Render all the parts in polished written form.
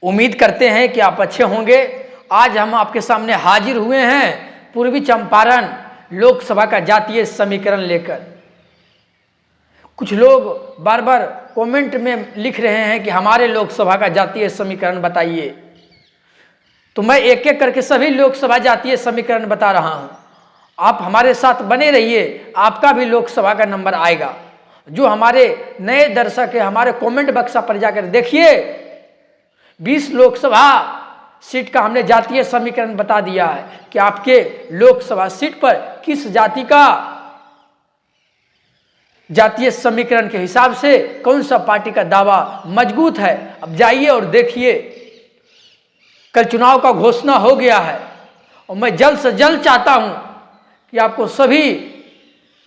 उम्मीद करते हैं कि आप अच्छे होंगे। आज हम आपके सामने हाजिर हुए हैं पूर्वी चंपारण लोकसभा का जातीय समीकरण लेकर। कुछ लोग बार बार कमेंट में लिख रहे हैं कि हमारे लोकसभा का जातीय समीकरण बताइए, तो मैं एक एक करके सभी लोकसभा जातीय समीकरण बता रहा हूं। आप हमारे साथ बने रहिए, आपका भी लोकसभा का नंबर आएगा। जो हमारे नए दर्शक है, हमारे कमेंट बक्सा पर जाकर देखिए, 20 लोकसभा सीट का हमने जातीय समीकरण बता दिया है कि आपके लोकसभा सीट पर किस जाति का जातीय समीकरण के हिसाब से कौन सा पार्टी का दावा मजबूत है। अब जाइए और देखिए, कल चुनाव का घोषणा हो गया है और मैं जल्द से जल्द चाहता हूं कि आपको सभी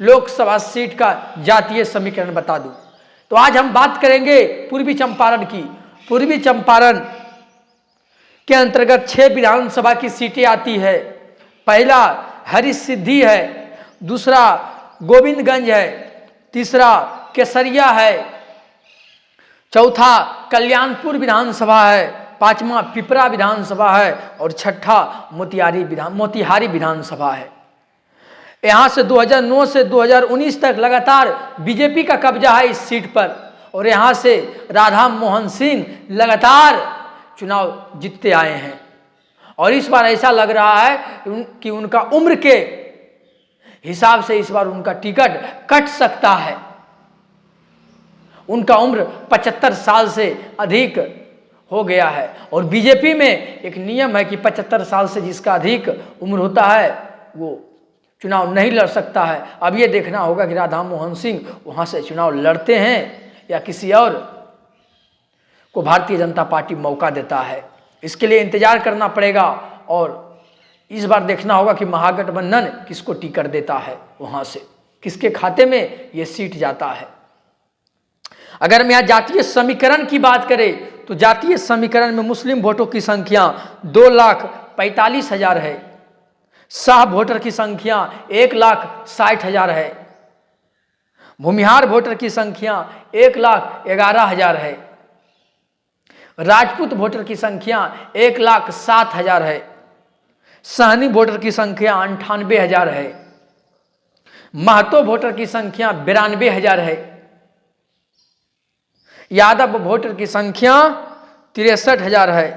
लोकसभा सीट का जातीय समीकरण बता दूं। तो आज हम बात करेंगे पूर्वी चंपारण की। पूर्वी चंपारण के अंतर्गत 6 विधानसभा की सीटें आती है। पहला हरिसिद्धि है, दूसरा गोविंदगंज है, तीसरा केसरिया है, चौथा कल्याणपुर विधानसभा है, पांचवा पिपरा विधानसभा है और छठा मोतिहारी विधानसभा है। यहां से 2009 से 2019 तक लगातार बीजेपी का कब्जा है इस सीट पर और यहां से राधा मोहन सिंह लगातार चुनाव जीतते आए हैं। और इस बार ऐसा लग रहा है कि उनका उम्र के हिसाब से इस बार उनका टिकट कट सकता है। उनका उम्र 75 साल से अधिक हो गया है और बीजेपी में एक नियम है कि 75 साल से जिसका अधिक उम्र होता है वो चुनाव नहीं लड़ सकता है। अब ये देखना होगा कि राधा मोहन सिंह वहां से चुनाव लड़ते हैं या किसी और को भारतीय जनता पार्टी मौका देता है। इसके लिए इंतजार करना पड़ेगा और इस बार देखना होगा कि महागठबंधन किसको टिकट देता है, वहां से किसके खाते में ये सीट जाता है। अगर हम यहाँ जातीय समीकरण की बात करें तो जातीय समीकरण में मुस्लिम वोटों की संख्या 2,45,000 है, शाह वोटर की संख्या 1,60,000 है, भूमिहार वोटर की संख्या 1,11,000 है, राजपूत वोटर की संख्या 1,07,000 है, सहनी वोटर की संख्या 98,000 है, महतो वोटर की संख्या 92,000 है, यादव वोटर की संख्या 63,000 है,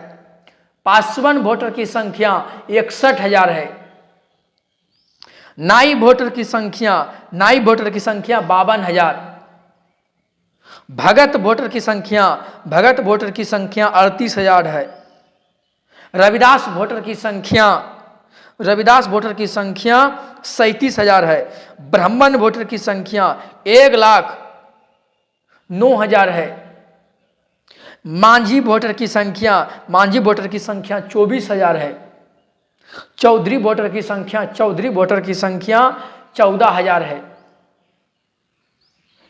पासवान वोटर की संख्या 61,000 है, नाई वोटर की संख्या 52,000, भगत वोटर की संख्या 38,000 है, रविदास वोटर की संख्या 37,000 है, ब्राह्मण वोटर की संख्या 1,09,000 है, मांझी वोटर की संख्या 24,000 है, चौधरी वोटर की संख्या 14,000 है।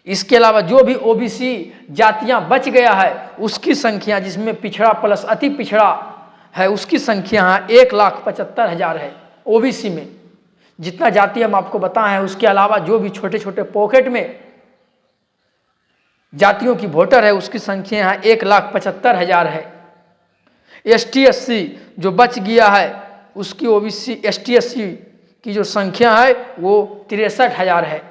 इसके अलावा जो भी ओबीसी जातियां बच गया है उसकी संख्या, जिसमें पिछड़ा प्लस अति पिछड़ा है, उसकी संख्या 1,75,000 है। ओबीसी में जितना जाति हम आपको बताए हैं, उसके अलावा जो भी छोटे छोटे पॉकेट में जातियों की वोटर है उसकी संख्या यहाँ 1,75,000 है। ST SC जो बच गया है उसकी ओबीसी ST SC की जो संख्या है वो 63,000 है।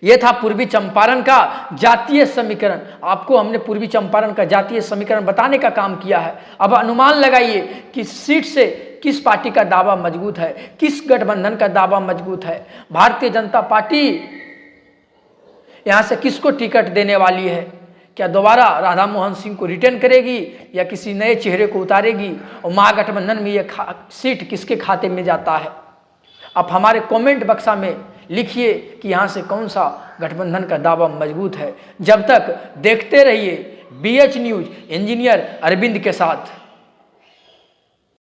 यह था पूर्वी चंपारण का जातीय समीकरण। आपको हमने पूर्वी चंपारण का जातीय समीकरण बताने का काम किया है। अब अनुमान लगाइए कि सीट से किस पार्टी का दावा मजबूत है, किस गठबंधन का दावा मजबूत है। भारतीय जनता पार्टी यहां से किसको टिकट देने वाली है? क्या दोबारा राधा मोहन सिंह को रिटेन करेगी या किसी नए चेहरे को उतारेगी? और महागठबंधन में यह सीट किसके खाते में जाता है? आप हमारे कमेंट बक्सा में लिखिए कि यहाँ से कौन सा गठबंधन का दावा मजबूत है। जब तक देखते रहिए BH न्यूज इंजीनियर अरविंद के साथ।